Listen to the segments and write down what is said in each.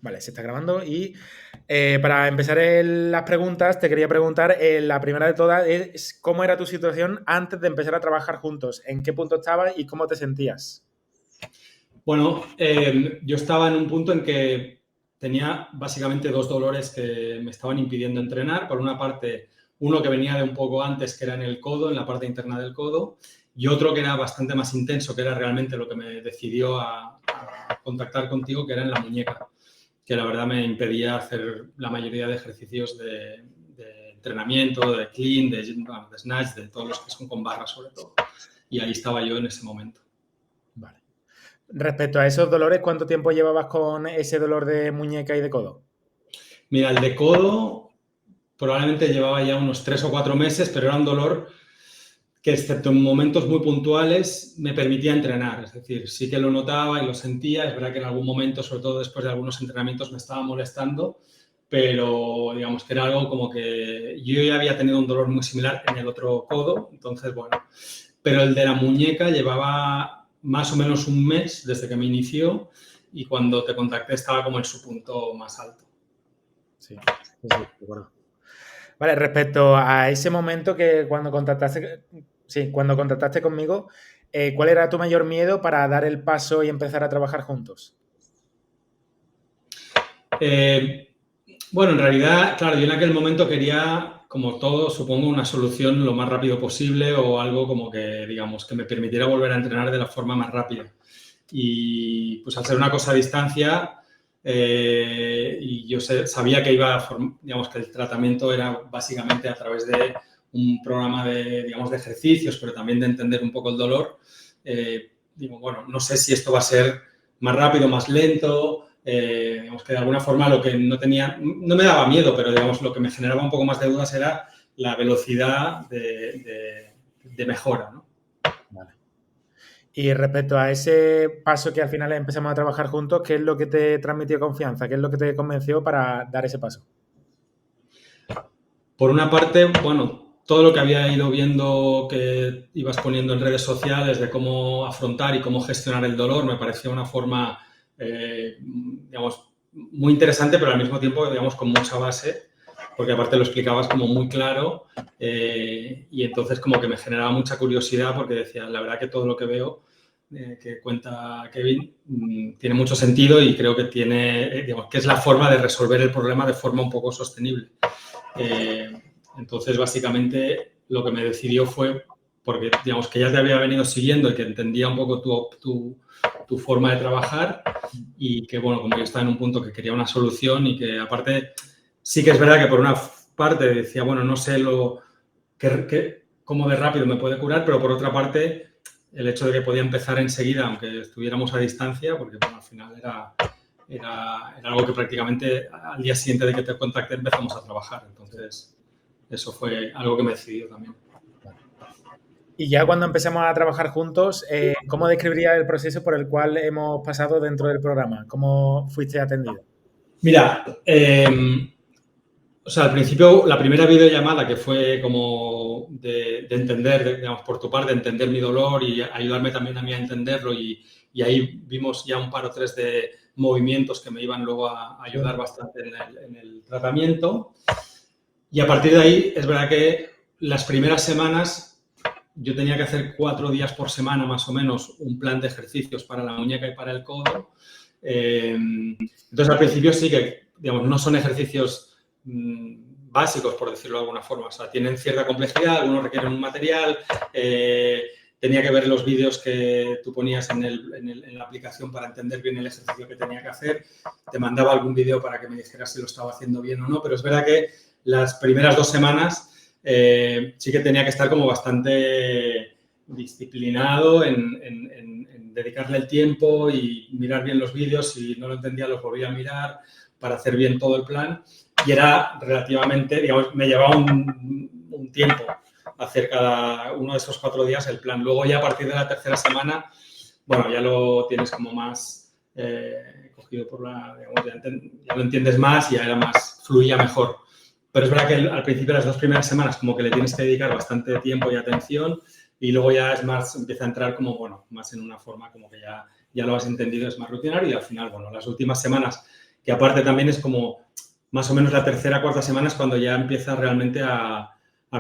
Vale, se está grabando y para empezar las preguntas, te quería preguntar, la primera de todas es ¿cómo era tu situación antes de empezar a trabajar juntos? ¿En qué punto estabas y cómo te sentías? Bueno, yo estaba en un punto en que tenía básicamente dos dolores que me estaban impidiendo entrenar. Por una parte, uno que venía de un poco antes, que era en el codo, en la parte interna del codo, y otro que era bastante más intenso, que era realmente lo que me decidió a contactar contigo, que era en la muñeca, que la verdad me impedía hacer la mayoría de ejercicios de entrenamiento, de clean, de snatch, de todos los que son con barras sobre todo. Y ahí estaba yo en ese momento. Vale. Respecto a esos dolores, ¿cuánto tiempo llevabas con ese dolor de muñeca y de codo? Mira, el de codo probablemente llevaba ya unos 3 o 4 meses, pero era un dolor que, excepto en momentos muy puntuales, me permitía entrenar. Es decir, sí que lo notaba y lo sentía. Es verdad que en algún momento, sobre todo después de algunos entrenamientos, me estaba molestando, pero digamos que era algo como que yo ya había tenido un dolor muy similar en el otro codo, entonces, bueno. Pero el de la muñeca llevaba más o menos un mes desde que me inició y cuando te contacté estaba como en su punto más alto. Sí, sí, sí, de acuerdo. Vale, respecto a ese momento que cuando contactaste conmigo, ¿cuál era tu mayor miedo para dar el paso y empezar a trabajar juntos? Eh, bueno, en realidad, claro, yo en aquel momento quería, como todo, supongo, una solución lo más rápido posible o algo como que, digamos, que me permitiera volver a entrenar de la forma más rápida. Y pues al ser una cosa a distancia, y yo sabía que digamos, que el tratamiento era básicamente a través de un programa de, digamos, de ejercicios, pero también de entender un poco el dolor. Digo, bueno, no sé si esto va a ser más rápido, más lento. Digamos que de alguna forma lo que no me daba miedo, pero digamos lo que me generaba un poco más de dudas era la velocidad de mejora, ¿no? Vale. Y respecto a ese paso que al final empezamos a trabajar juntos, ¿qué es lo que te transmitió confianza? ¿Qué es lo que te convenció para dar ese paso? Por una parte, bueno, todo lo que había ido viendo que ibas poniendo en redes sociales de cómo afrontar y cómo gestionar el dolor me parecía una forma, digamos, muy interesante, pero al mismo tiempo, digamos, con mucha base, porque aparte lo explicabas como muy claro, y entonces como que me generaba mucha curiosidad porque decía, la verdad que todo lo que veo que cuenta Kevin tiene mucho sentido y creo que digamos, que es la forma de resolver el problema de forma un poco sostenible. Entonces, básicamente, lo que me decidió fue, porque digamos que ya te había venido siguiendo y que entendía un poco tu forma de trabajar y que, bueno, como yo estaba en un punto que quería una solución y que aparte, sí que es verdad que por una parte decía, bueno, no sé cómo de rápido me puede curar, pero por otra parte, el hecho de que podía empezar enseguida, aunque estuviéramos a distancia, porque bueno, al final era algo que prácticamente al día siguiente de que te contacté empezamos a trabajar. Entonces, eso fue algo que me decidió también. Y ya cuando empezamos a trabajar juntos, ¿cómo describirías el proceso por el cual hemos pasado dentro del programa? ¿Cómo fuiste atendido? Mira, o sea, al principio, la primera videollamada que fue como de entender, digamos, por tu parte, entender mi dolor y ayudarme también a mí a entenderlo y ahí vimos ya un par o tres de movimientos que me iban luego a ayudar bastante en el tratamiento. Y a partir de ahí, es verdad que las primeras semanas yo tenía que hacer 4 días por semana más o menos un plan de ejercicios para la muñeca y para el codo. Entonces, al principio sí que, digamos, no son ejercicios básicos, por decirlo de alguna forma. O sea, tienen cierta complejidad, algunos requieren un material. Tenía que ver los vídeos que tú ponías en la aplicación para entender bien el ejercicio que tenía que hacer. Te mandaba algún vídeo para que me dijeras si lo estaba haciendo bien o no, pero es verdad que las primeras 2 semanas sí que tenía que estar como bastante disciplinado en dedicarle el tiempo y mirar bien los vídeos. Si no lo entendía, los volvía a mirar para hacer bien todo el plan. Y era relativamente, digamos, me llevaba un tiempo hacer cada uno de esos 4 días el plan. Luego ya a partir de la tercera semana, bueno, ya lo tienes como más cogido por digamos, ya lo entiendes más y ya era más, fluía mejor. Pero es verdad que al principio, las 2 primeras semanas, como que le tienes que dedicar bastante tiempo y atención y luego ya es más, empieza a entrar como, bueno, más en una forma como que ya lo has entendido, es más rutinario y al final, bueno, las últimas semanas que aparte también es como más o menos la tercera, cuarta semana es cuando ya empieza realmente a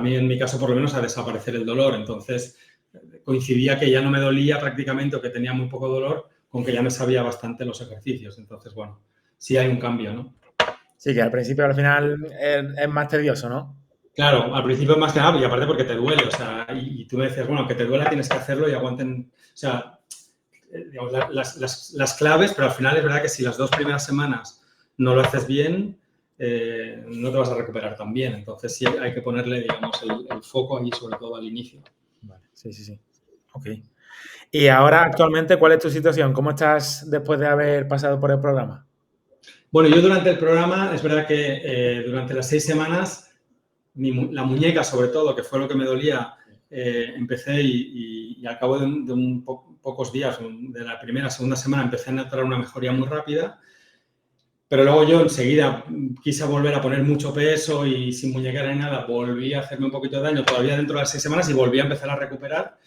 mí en mi caso por lo menos a desaparecer el dolor. Entonces coincidía que ya no me dolía prácticamente o que tenía muy poco dolor con que ya me sabía bastante los ejercicios. Entonces, bueno, sí hay un cambio, ¿no? Sí, que al principio al final es más tedioso, ¿no? Claro, al principio más que nada, y aparte porque te duele, o sea, y tú me decías, bueno, que te duela tienes que hacerlo y aguanten, o sea, digamos, las claves, pero al final es verdad que si las 2 primeras semanas no lo haces bien, no te vas a recuperar tan bien. Entonces sí hay que ponerle, digamos, el foco ahí, sobre todo al inicio. Vale, sí, sí, sí. Ok. Y ahora, actualmente, ¿cuál es tu situación? ¿Cómo estás después de haber pasado por el programa? Bueno, yo durante el programa, es verdad que durante las 6 semanas, la muñeca sobre todo, que fue lo que me dolía, empecé y al cabo de pocos días, de la primera, segunda semana, empecé a notar una mejoría muy rápida. Pero luego yo enseguida quise volver a poner mucho peso y sin muñequera ni nada, volví a hacerme un poquito de daño todavía dentro de las 6 semanas y volví a empezar a recuperar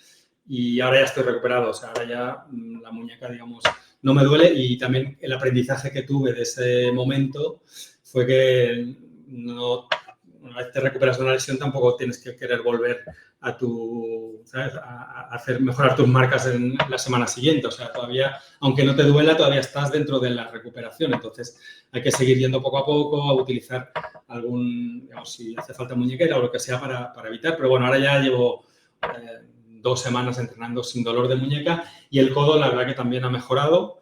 y ahora ya estoy recuperado. O sea, ahora ya la muñeca, digamos, no me duele y también el aprendizaje que tuve de ese momento fue que no, una vez te recuperas de una lesión tampoco tienes que querer volver a ¿sabes? A hacer mejorar tus marcas en la semana siguiente. O sea, todavía, aunque no te duela, todavía estás dentro de la recuperación. Entonces, hay que seguir yendo poco a poco, a utilizar digamos, si hace falta muñequera o lo que sea para evitar. Pero bueno, ahora ya llevo 2 semanas entrenando sin dolor de muñeca y el codo, la verdad que también ha mejorado.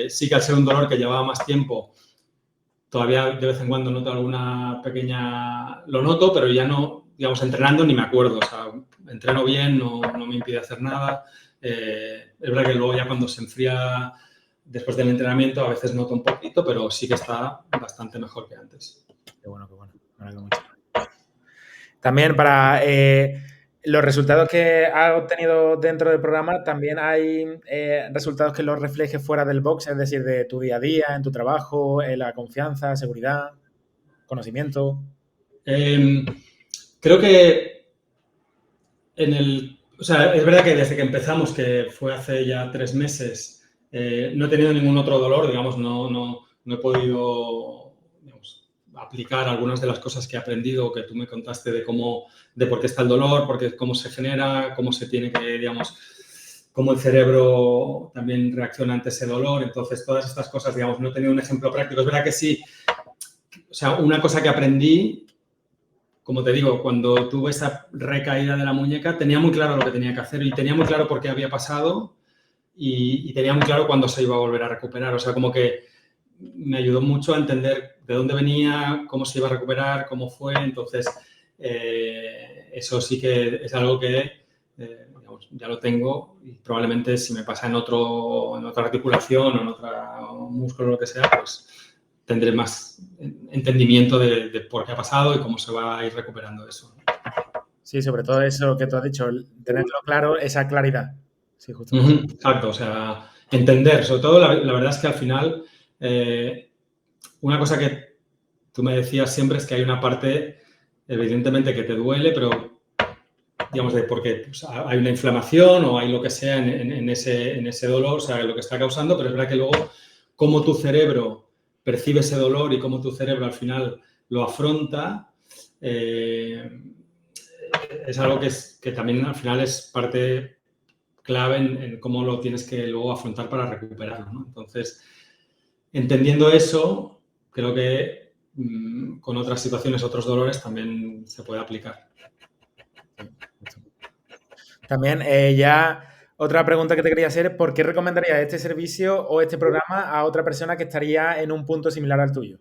Sí que al ser un dolor que llevaba más tiempo, todavía de vez en cuando noto alguna pequeña... Lo noto, pero ya no, digamos, entrenando ni me acuerdo. O sea, entreno bien, no me impide hacer nada. Es verdad que luego ya cuando se enfría después del entrenamiento a veces noto un poquito, pero sí que está bastante mejor que antes. Qué bueno, qué bueno. Me alegro mucho. También para los resultados que has obtenido dentro del programa, también hay resultados que los reflejes fuera del box, es decir, de tu día a día, en tu trabajo, en la confianza, seguridad, conocimiento. Creo que o sea, es verdad que desde que empezamos, que fue hace ya 3 meses, no he tenido ningún otro dolor, digamos, no he podido, digamos, aplicar algunas de las cosas que he aprendido, que tú me contaste de por qué está el dolor, cómo se genera, cómo se tiene que, digamos, cómo el cerebro también reacciona ante ese dolor. Entonces, todas estas cosas, digamos, no he tenido un ejemplo práctico. Es verdad que sí, o sea, una cosa que aprendí, como te digo, cuando tuve esa recaída de la muñeca, tenía muy claro lo que tenía que hacer y tenía muy claro por qué había pasado y tenía muy claro cuándo se iba a volver a recuperar. O sea, como que me ayudó mucho a entender de dónde venía, cómo se iba a recuperar, cómo fue. Entonces, eso sí que es algo que digamos, ya lo tengo y probablemente si me pasa en otra articulación o en otro músculo o lo que sea, pues tendré más entendimiento de por qué ha pasado y cómo se va a ir recuperando eso. Sí, sobre todo eso que tú has dicho, tenerlo claro, esa claridad. Sí, justamente. Exacto, o sea, entender, sobre todo la verdad es que al final, una cosa que tú me decías siempre es que hay una parte, evidentemente, que te duele, pero digamos, de porque pues, hay una inflamación o hay lo que sea en ese dolor, o sea, lo que está causando, pero es verdad que luego cómo tu cerebro percibe ese dolor y cómo tu cerebro al final lo afronta, es algo que también al final es parte clave en cómo lo tienes que luego afrontar para recuperarlo, ¿no? Entonces, entendiendo eso, creo que con otras situaciones, otros dolores también se puede aplicar. También ya otra pregunta que te quería hacer, ¿por qué recomendarías este servicio o este programa a otra persona que estaría en un punto similar al tuyo?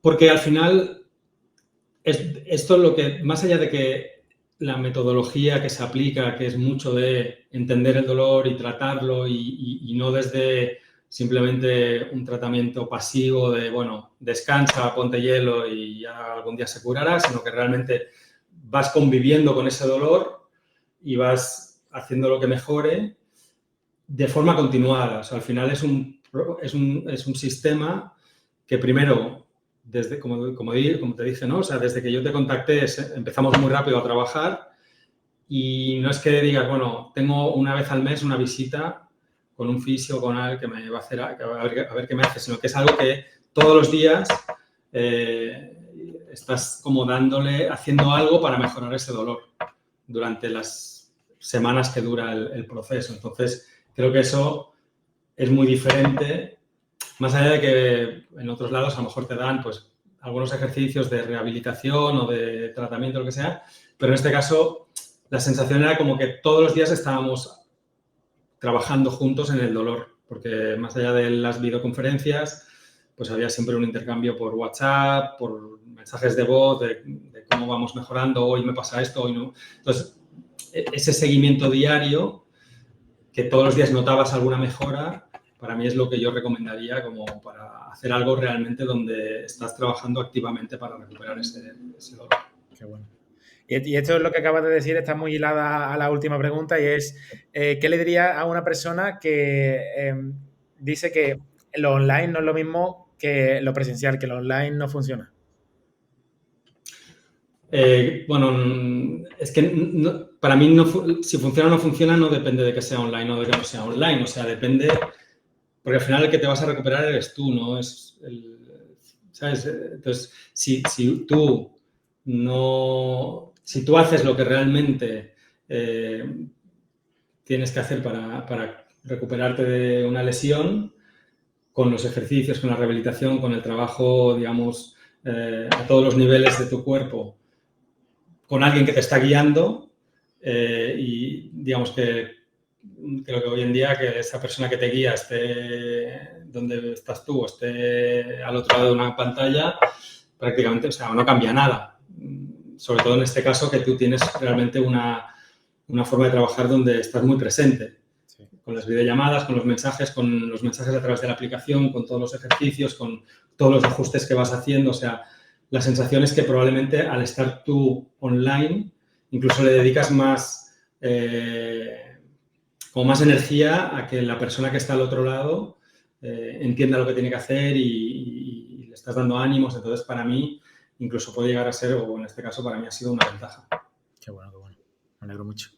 Porque al final, esto es lo que, más allá de que la metodología que se aplica, que es mucho de entender el dolor y tratarlo y no desde simplemente un tratamiento pasivo de, bueno, descansa, ponte hielo y ya algún día se curará, sino que realmente vas conviviendo con ese dolor y vas haciendo lo que mejore de forma continuada. O sea, al final es un sistema que primero, desde, como te dije, ¿no? O sea, desde que yo te contacté empezamos muy rápido a trabajar y no es que digas, bueno, tengo una vez al mes una visita con un fisio, con alguien que me va a hacer, a ver qué me hace, sino que es algo que todos los días estás como haciendo algo para mejorar ese dolor durante las semanas que dura el proceso. Entonces, creo que eso es muy diferente, más allá de que en otros lados a lo mejor te dan pues algunos ejercicios de rehabilitación o de tratamiento, lo que sea, pero en este caso la sensación era como que todos los días estábamos trabajando juntos en el dolor, porque más allá de las videoconferencias, pues había siempre un intercambio por WhatsApp, por mensajes de voz, de cómo vamos mejorando, hoy me pasa esto, hoy no. Entonces, ese seguimiento diario, que todos los días notabas alguna mejora, para mí es lo que yo recomendaría como para hacer algo realmente donde estás trabajando activamente para recuperar ese dolor. Qué bueno. Y esto es lo que acabas de decir, está muy hilada a la última pregunta y es, ¿qué le diría a una persona que dice que lo online no es lo mismo que lo presencial, que lo online no funciona? Bueno, es que para mí si funciona o no funciona no depende de que sea online o de que no sea online. O sea, depende, porque al final el que te vas a recuperar eres tú, ¿no? ¿Sabes? Entonces, si tú haces lo que realmente tienes que hacer para recuperarte de una lesión, con los ejercicios, con la rehabilitación, con el trabajo, digamos, a todos los niveles de tu cuerpo, con alguien que te está guiando y digamos que creo que hoy en día que esa persona que te guía esté donde estás tú o esté al otro lado de una pantalla, prácticamente, o sea, no cambia nada. Sobre todo en este caso que tú tienes realmente una forma de trabajar donde estás muy presente. Sí. Con las videollamadas, con los mensajes a través de la aplicación, con todos los ejercicios, con todos los ajustes que vas haciendo, o sea, la sensación es que probablemente al estar tú online, incluso le dedicas más, como más energía a que la persona que está al otro lado entienda lo que tiene que hacer y le estás dando ánimos. Entonces, para mí, incluso puede llegar a ser, o en este caso, para mí ha sido una ventaja. Qué bueno, qué bueno. Me alegro mucho.